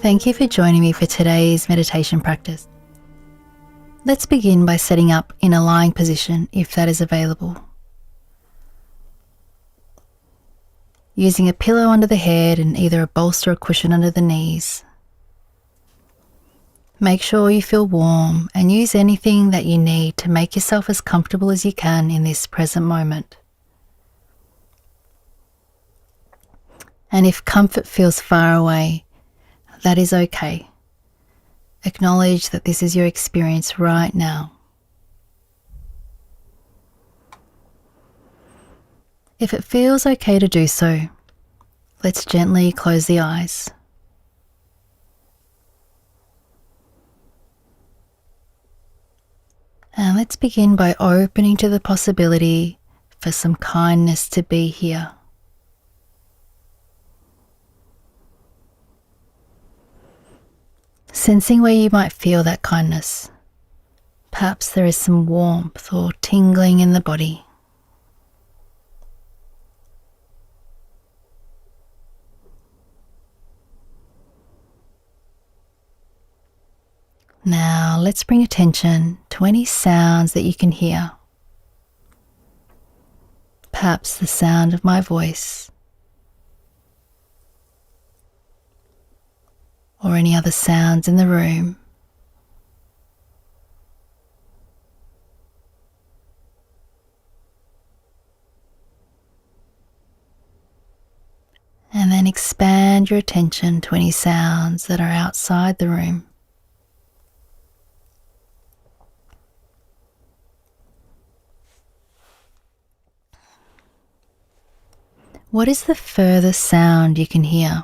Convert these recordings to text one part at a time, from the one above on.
Thank you for joining me for today's meditation practice. Let's begin by setting up in a lying position if that is available. Using a pillow under the head and either a bolster or cushion under the knees. Make sure you feel warm and use anything that you need to make yourself as comfortable as you can in this present moment. And if comfort feels far away, that is okay. Acknowledge that this is your experience right now. If it feels okay to do so, let's gently close the eyes. And let's begin by opening to the possibility for some kindness to be here. Sensing where you might feel that kindness. Perhaps there is some warmth or tingling in the body. Now let's bring attention to any sounds that you can hear. Perhaps the sound of my voice, or any other sounds in the room. And then expand your attention to any sounds that are outside the room. What is the furthest sound you can hear?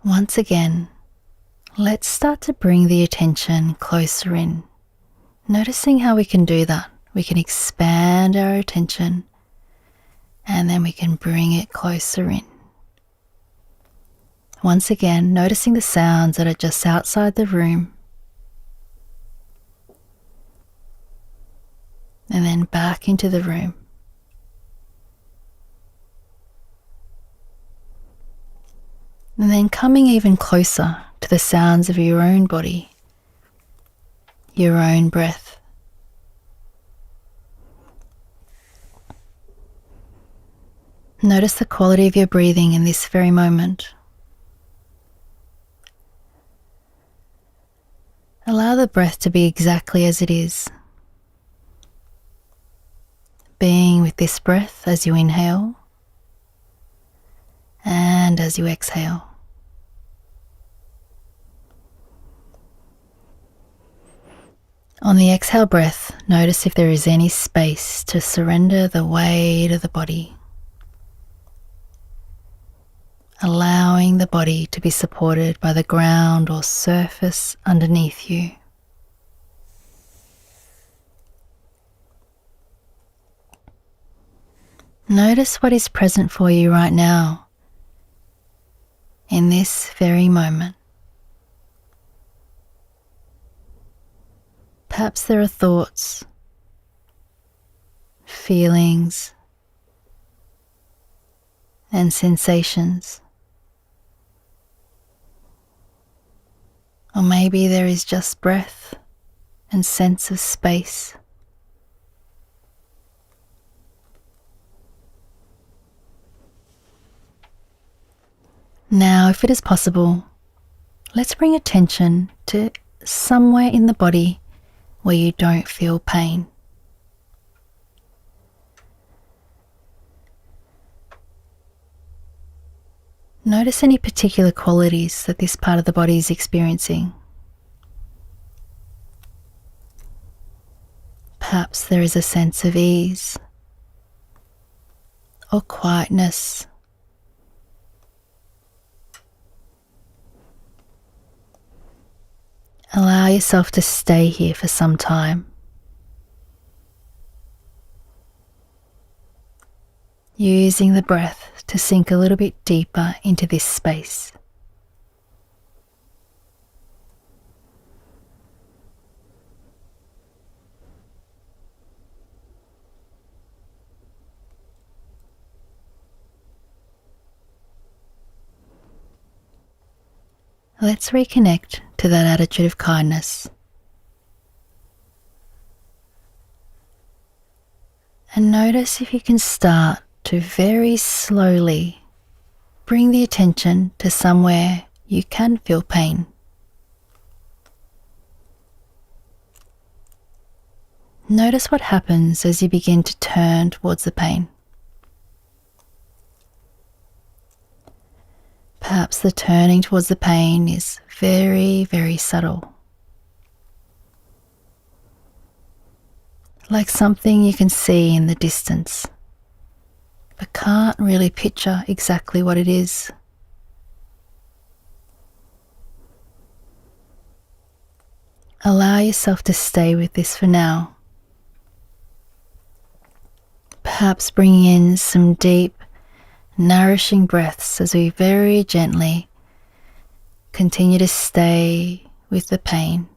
Once again, let's start to bring the attention closer in. Noticing how we can do that. We can expand our attention and then we can bring it closer in. Once again, noticing the sounds that are just outside the room. And then back into the room. And then coming even closer to the sounds of your own body, your own breath. Notice the quality of your breathing in this very moment. Allow the breath to be exactly as it is. Being with this breath as you inhale and as you exhale. On the exhale breath, notice if there is any space to surrender the weight of the body. Allowing the body to be supported by the ground or surface underneath you. Notice what is present for you right now, in this very moment. Perhaps there are thoughts, feelings, and sensations. Or maybe there is just breath and sense of space. Now, if it is possible, let's bring attention to somewhere in the body where you don't feel pain. Notice any particular qualities that this part of the body is experiencing. Perhaps there is a sense of ease or quietness. Allow yourself to stay here for some time. Using the breath to sink a little bit deeper into this space. let's reconnect to that attitude of kindness. And notice if you can start to very slowly bring the attention to somewhere you can feel pain. Notice what happens as you begin to turn towards the pain. Perhaps the turning towards the pain is very, very subtle. Like something you can see in the distance, but can't really picture exactly what it is. Allow yourself to stay with this for now. Perhaps bring in some deep, nourishing breaths as we very gently continue to stay with the pain,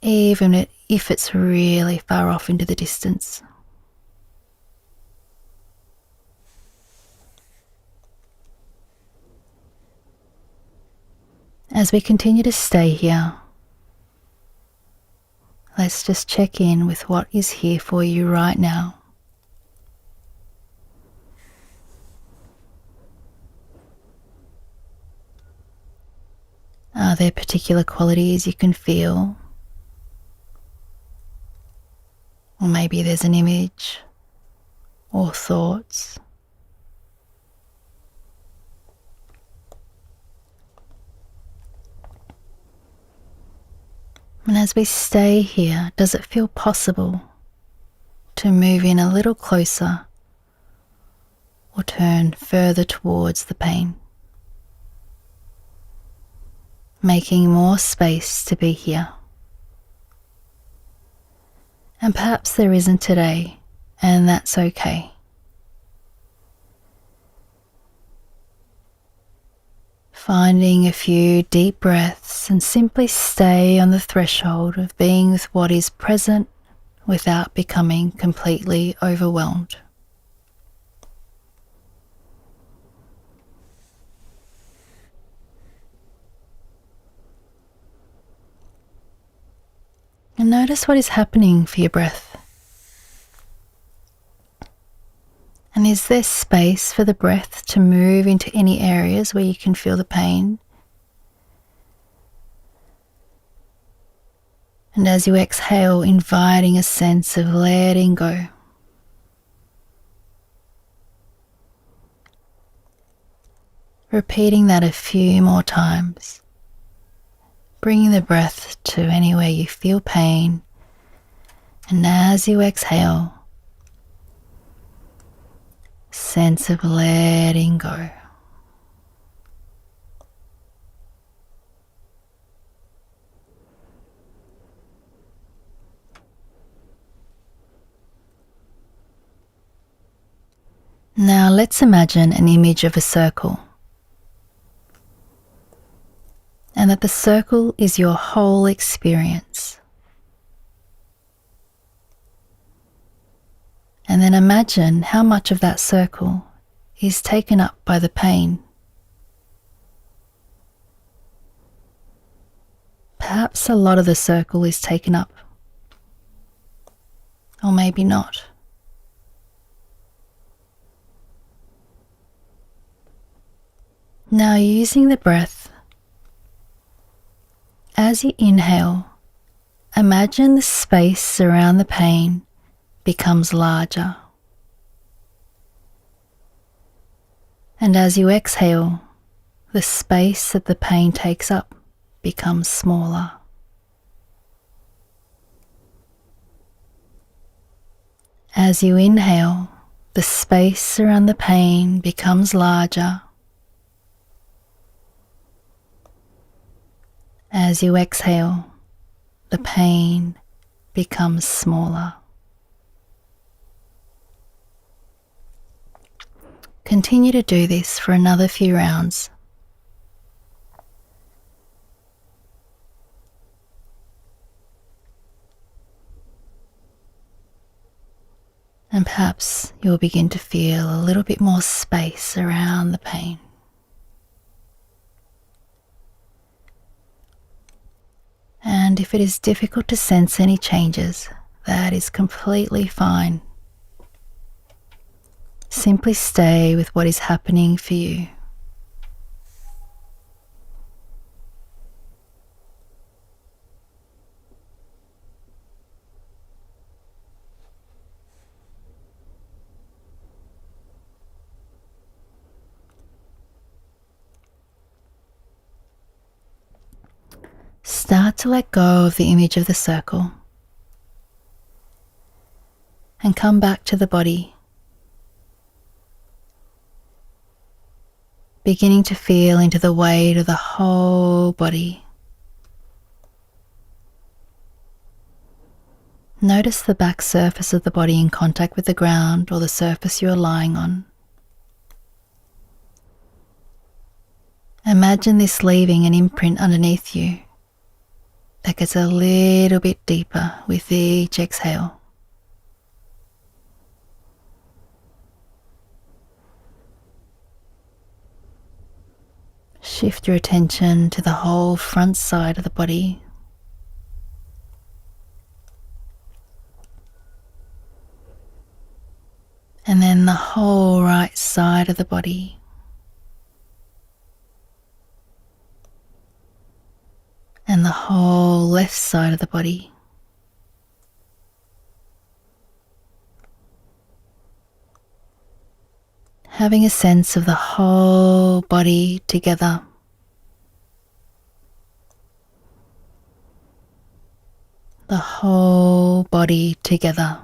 even if it's really far off into the distance. As we continue to stay here, let's just check in with what is here for you right now. Are there particular qualities you can feel? Or maybe there's an image or thoughts. And as we stay here, does it feel possible to move in a little closer or turn further towards the pain? Making more space to be here. And perhaps there isn't today, and that's okay. Finding a few deep breaths and simply stay on the threshold of being with what is present without becoming completely overwhelmed. And notice what is happening for your breath. And is there space for the breath to move into any areas where you can feel the pain? And as you exhale, inviting a sense of letting go. Repeating that a few more times. Bringing the breath to anywhere you feel pain. And as you exhale, sense of letting go. Now let's imagine an image of a circle. And that the circle is your whole experience. And then imagine how much of that circle is taken up by the pain. Perhaps a lot of the circle is taken up, or maybe not. Now using the breath, as you inhale, imagine the space around the pain becomes larger. And as you exhale, the space that the pain takes up becomes smaller. As you inhale, the space around the pain becomes larger. As you exhale, the pain becomes smaller. Continue to do this for another few rounds. And perhaps you'll begin to feel a little bit more space around the pain. And if it is difficult to sense any changes, that is completely fine. Simply stay with what is happening for you. Start to let go of the image of the circle and come back to the body, beginning to feel into the weight of the whole body. Notice the back surface of the body in contact with the ground or the surface you are lying on. Imagine this leaving an imprint underneath you that gets a little bit deeper with each exhale. Shift your attention to the whole front side of the body. And then the whole right side of the body. And the whole left side of the body. Having a sense of the whole body together. The whole body together.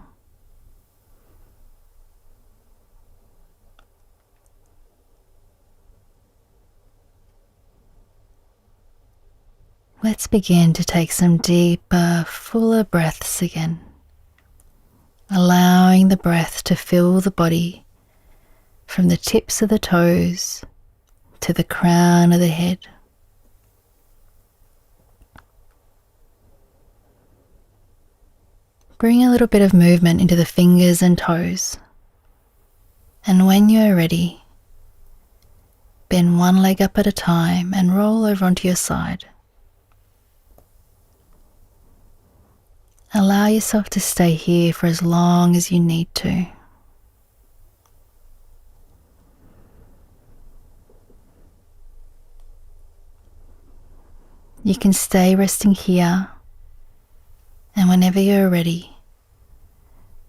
Let's begin to take some deeper, fuller breaths again, allowing the breath to fill the body from the tips of the toes to the crown of the head. Bring a little bit of movement into the fingers and toes, and when you are ready, bend one leg up at a time and roll over onto your side. Allow yourself to stay here for as long as you need to. You can stay resting here, and whenever you're ready,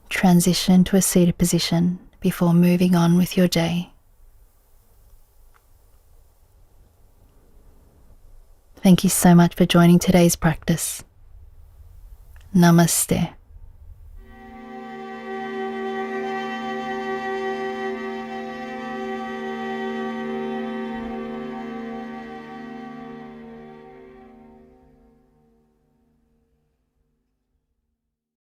transition to a seated position before moving on with your day. Thank you so much for joining today's practice. Namaste.